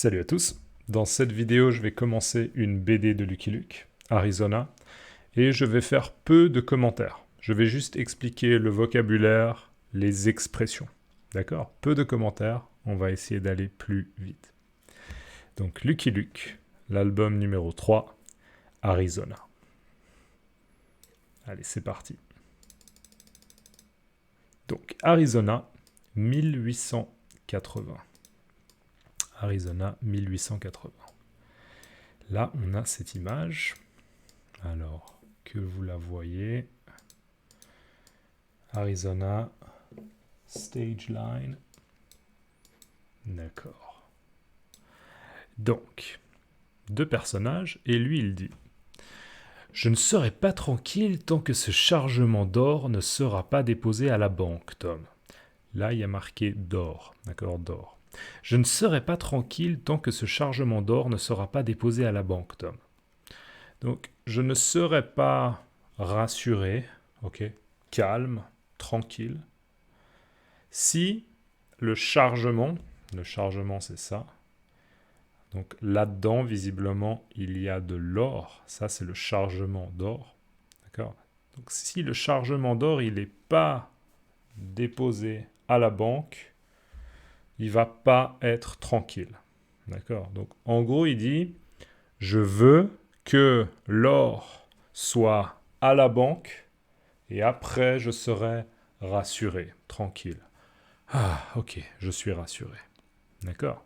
Salut à tous. Dans cette vidéo, je vais commencer une BD de Lucky Luke, Arizona, et je vais faire peu de commentaires. Je vais juste expliquer le vocabulaire, les expressions. D'accord? Peu de commentaires, on va essayer d'aller plus vite. Donc Lucky Luke, l'album numéro 3, Arizona. Allez, c'est parti. Donc Arizona, 1880. Arizona 1880. Là, on a cette image. Alors, que vous la voyez. Arizona, stage line. D'accord. Donc, deux personnages, et lui, il dit « Je ne serai pas tranquille tant que ce chargement d'or ne sera pas déposé à la banque, Tom. » Là, il y a marqué d'or, d'accord, d'or. Je ne serai pas tranquille tant que ce chargement d'or ne sera pas déposé à la banque, Tom. Donc, je ne serai pas rassuré, ok, calme, tranquille, si le chargement c'est ça, donc là-dedans, visiblement, il y a de l'or, ça c'est le chargement d'or, d'accord. Donc, si le chargement d'or, il n'est pas déposé à la banque, il va pas être tranquille. D'accord? Donc, en gros, il dit, je veux que l'or soit à la banque et après, je serai rassuré, tranquille. Ah, ok, je suis rassuré. D'accord?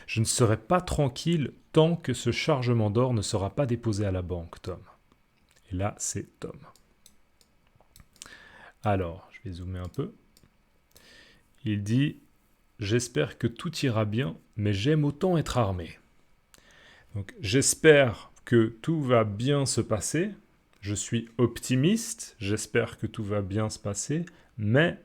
Je ne serai pas tranquille tant que ce chargement d'or ne sera pas déposé à la banque, Tom. Et là, c'est Tom. Alors, je vais zoomer un peu. Il dit « J'espère que tout ira bien, mais j'aime autant être armé. » Donc, j'espère que tout va bien se passer. Je suis optimiste. J'espère que tout va bien se passer. Mais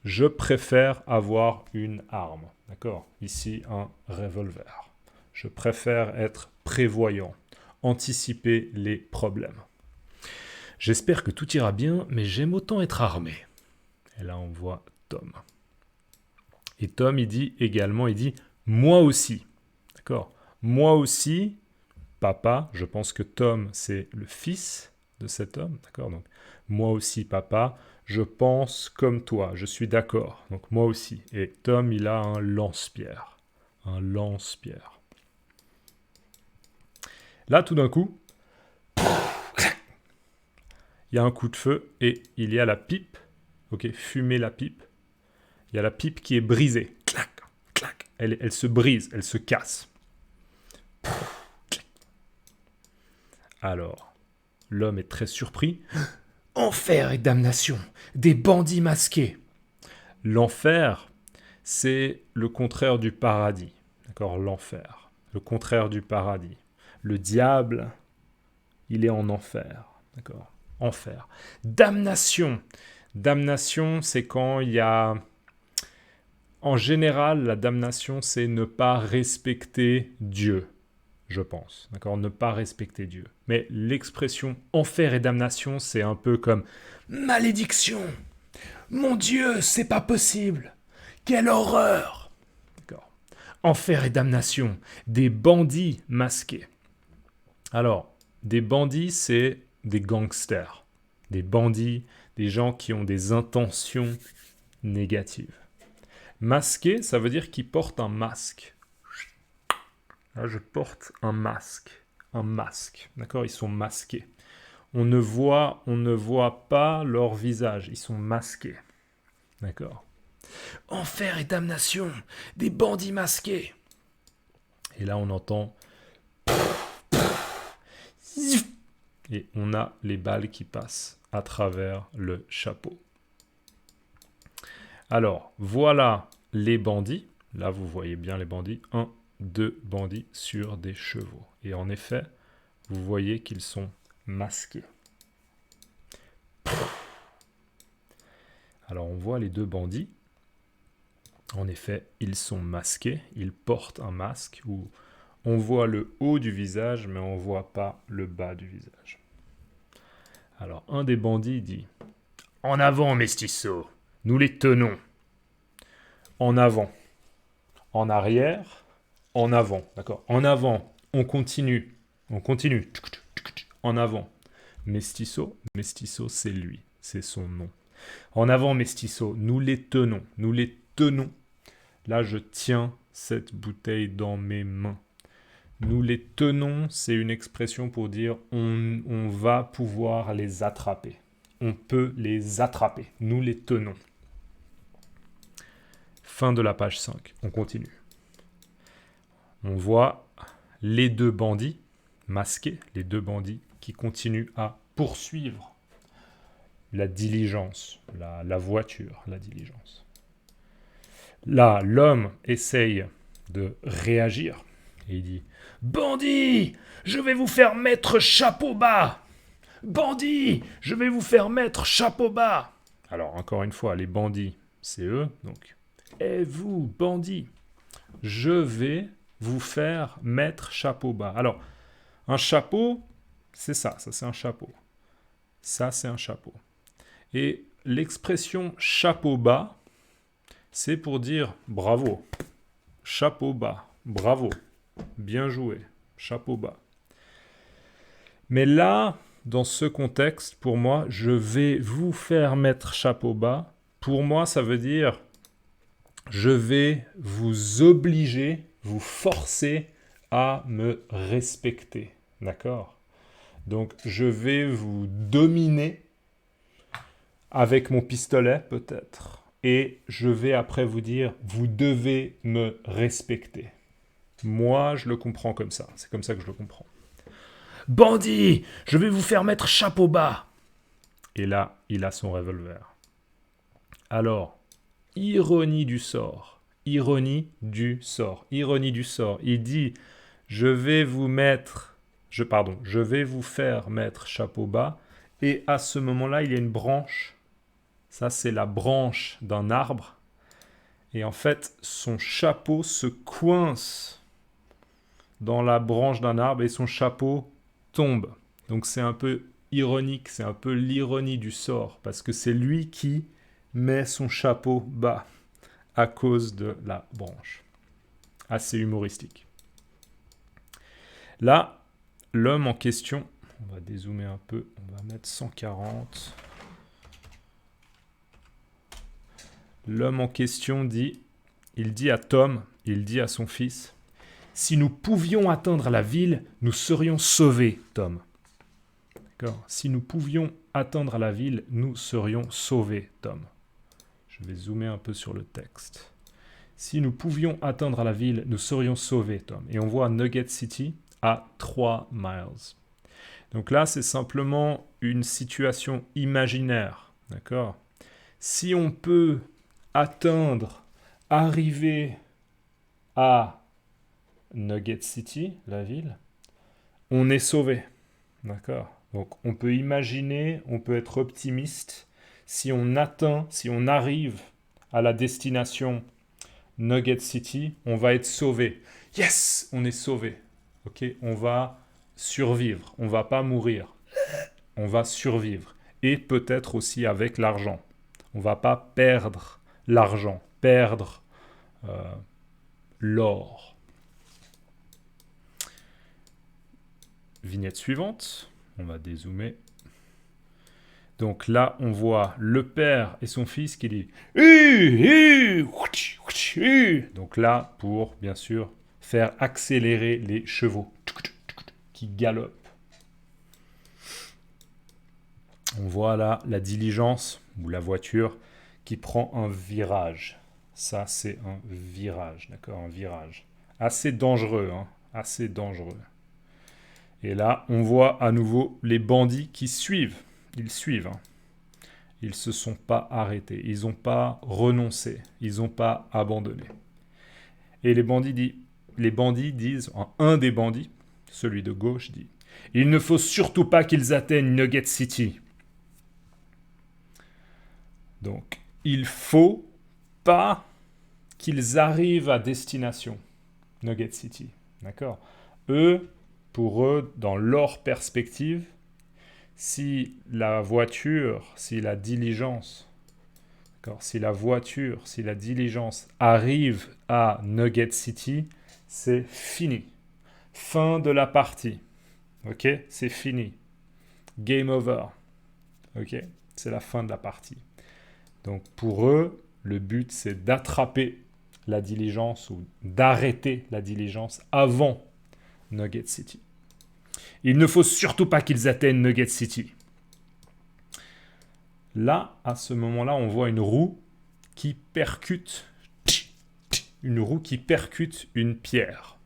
je préfère avoir une arme. D'accord? Ici, un revolver. Je préfère être prévoyant. Anticiper les problèmes. J'espère que tout ira bien, mais j'aime autant être armé. Et là, on voit Tom. Et Tom, il dit également, il dit « Moi aussi ». D'accord? Moi aussi, papa, je pense que Tom, c'est le fils de cet homme. D'accord? Donc, moi aussi, papa, je pense comme toi, je suis d'accord. Donc, moi aussi. Et Tom, il a un lance-pierre. Un lance-pierre. Là, tout d'un coup, il y a un coup de feu et il y a la pipe. Ok, fumer la pipe. Il y a la pipe qui est brisée. Clac, clac. Elle se brise, elle se casse. Alors, l'homme est très surpris. Enfer et damnation, des bandits masqués. L'enfer, c'est le contraire du paradis. D'accord, l'enfer. Le contraire du paradis. Le diable, il est en enfer. D'accord, enfer. Damnation. Damnation, c'est quand il y a... En général, la damnation, c'est ne pas respecter Dieu, je pense. D'accord, ne pas respecter Dieu. Mais l'expression enfer et damnation, c'est un peu comme malédiction. Mon Dieu, c'est pas possible. Quelle horreur. D'accord. Enfer et damnation, des bandits masqués. Alors, des bandits, c'est des gangsters. Des bandits, des gens qui ont des intentions négatives. Masqué, ça veut dire qu'ils portent un masque. Là, je porte un masque. Un masque. D'accord? Ils sont masqués. On ne voit pas leur visage. Ils sont masqués. D'accord? Enfer et damnation, des bandits masqués. Et là, on entend... Et on a les balles qui passent à travers le chapeau. Alors, voilà les bandits. Là, vous voyez bien les bandits. 1, 2 bandits sur des chevaux. Et en effet, vous voyez qu'ils sont masqués. Alors, on voit les deux bandits. En effet, ils sont masqués. Ils portent un masque où on voit le haut du visage, mais on ne voit pas le bas du visage. Alors, un des bandits dit « En avant, mestizo, nous les tenons. » En avant. En arrière, en avant, d'accord? En avant, on continue, en avant. Mestizo, Mestizo, c'est lui, c'est son nom. En avant, Mestizo, nous les tenons, nous les tenons. Là, je tiens cette bouteille dans mes mains. Nous les tenons, c'est une expression pour dire on va pouvoir les attraper. On peut les attraper. Nous les tenons. Fin de la page 5. On continue. On voit les deux bandits masqués, les deux bandits qui continuent à poursuivre la diligence, la voiture, la diligence. Là, l'homme essaye de réagir et il dit « Bandit, je vais vous faire mettre chapeau bas ! Bandit, je vais vous faire mettre chapeau bas !» Alors, encore une fois, les bandits, c'est eux, donc « Et vous, bandit, je vais vous faire mettre chapeau bas. » Alors, un chapeau, c'est ça c'est un chapeau. Ça, c'est un chapeau. Et l'expression chapeau bas, c'est pour dire bravo, chapeau bas, bravo, bien joué, chapeau bas. Mais là, dans ce contexte, pour moi, je vais vous faire mettre chapeau bas. Pour moi, ça veut dire je vais vous obliger, vous forcer à me respecter. D'accord ? Donc, je vais vous dominer avec mon pistolet, peut-être. Et je vais après vous dire, vous devez me respecter. Moi, je le comprends comme ça. C'est comme ça que je le comprends. Bandit, je vais vous faire mettre chapeau bas. Et là, il a son revolver. Alors, ironie du sort. Ironie du sort. Ironie du sort. Il dit, je vais vous faire mettre chapeau bas. Et à ce moment-là, il y a une branche. Ça, c'est la branche d'un arbre. Et en fait, son chapeau se coince dans la branche d'un arbre et son chapeau tombe. Donc c'est un peu ironique, c'est un peu l'ironie du sort, parce que c'est lui qui met son chapeau bas à cause de la branche. Assez humoristique. Là, l'homme en question, on va dézoomer un peu, on va mettre 140. L'homme en question il dit à Tom, il dit à son fils, « Si nous pouvions atteindre la ville, nous serions sauvés, Tom. » D'accord ? Si nous pouvions atteindre la ville, nous serions sauvés, Tom. Je vais zoomer un peu sur le texte. Si nous pouvions atteindre la ville, nous serions sauvés, Tom. Et on voit Nugget City à 3 miles. Donc là, c'est simplement une situation imaginaire. D'accord ? Si on peut arriver à Nugget City, la ville, on est sauvé. D'accord ? Donc on peut imaginer, on peut être optimiste. Si on arrive à la destination Nugget City, on va être sauvé. Yes, on est sauvé. Ok, on va survivre. On va pas mourir. On va survivre. Et peut-être aussi avec l'argent. On va pas perdre l'argent, perdre l'or. Vignette suivante. On va dézoomer. Donc là, on voit le père et son fils qui dit « Donc là, pour, bien sûr, faire accélérer les chevaux qui galopent. On voit là la diligence ou la voiture qui prend un virage. Ça, c'est un virage, d'accord ? Un virage. Assez dangereux, hein ? Assez dangereux. Et là, on voit à nouveau les bandits qui suivent. Ils suivent. Hein. Ils ne se sont pas arrêtés. Ils n'ont pas renoncé. Ils n'ont pas abandonné. Et les bandits disent, un des bandits, celui de gauche, dit « Il ne faut surtout pas qu'ils atteignent Nugget City. » Donc, il ne faut pas qu'ils arrivent à destination, Nugget City. D'accord ? Pour eux, dans leur perspective, si la voiture, si la diligence arrive à Nugget City, c'est fini. Fin de la partie. Ok? C'est fini. Game over. Ok? C'est la fin de la partie. Donc pour eux, le but c'est d'attraper la diligence ou d'arrêter la diligence avant Nugget City. Il ne faut surtout pas qu'ils atteignent Nugget City. Là, à ce moment-là, on voit une roue qui percute une pierre.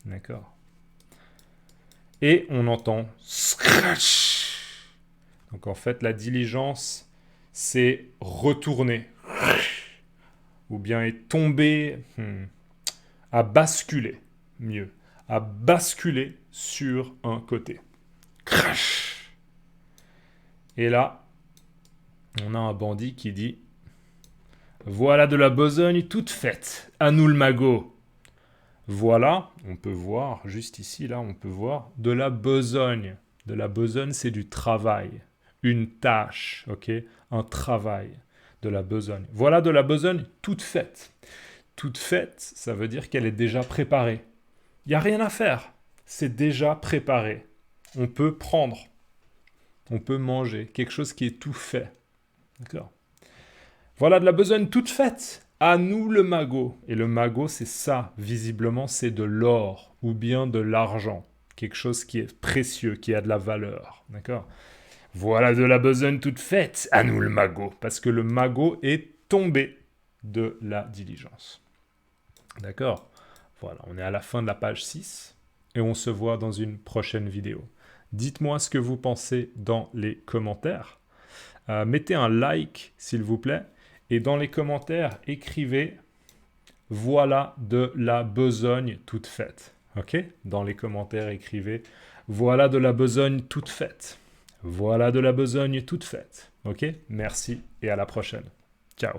D'accord? Et on entend scratch. Donc en fait, la diligence s'est retournée ou bien est tombée, a basculé, mieux, a basculé sur un côté. Crash. Et là, on a un bandit qui dit « Voilà de la besogne toute faite, à nous le magot !» Voilà, on peut voir, juste ici, là, on peut voir de la besogne. De la besogne, c'est du travail, une tâche, ok? Un travail, de la besogne. Voilà de la besogne toute faite. Toute faite, ça veut dire qu'elle est déjà préparée. Il n'y a rien à faire, c'est déjà préparé. On peut prendre, on peut manger, quelque chose qui est tout fait. D'accord? Voilà de la besogne toute faite. À nous le magot. Et le magot, c'est ça, visiblement, c'est de l'or ou bien de l'argent. Quelque chose qui est précieux, qui a de la valeur. D'accord? Voilà de la besogne toute faite. À nous le magot. Parce que le magot est tombé de la diligence. D'accord? Voilà, on est à la fin de la page 6 et on se voit dans une prochaine vidéo. Dites-moi ce que vous pensez dans les commentaires. Mettez un like, s'il vous plaît. Et dans les commentaires, écrivez « Voilà de la besogne toute faite ». Ok? Dans les commentaires, écrivez « Voilà de la besogne toute faite ». Voilà de la besogne toute faite. Ok? Merci et à la prochaine. Ciao.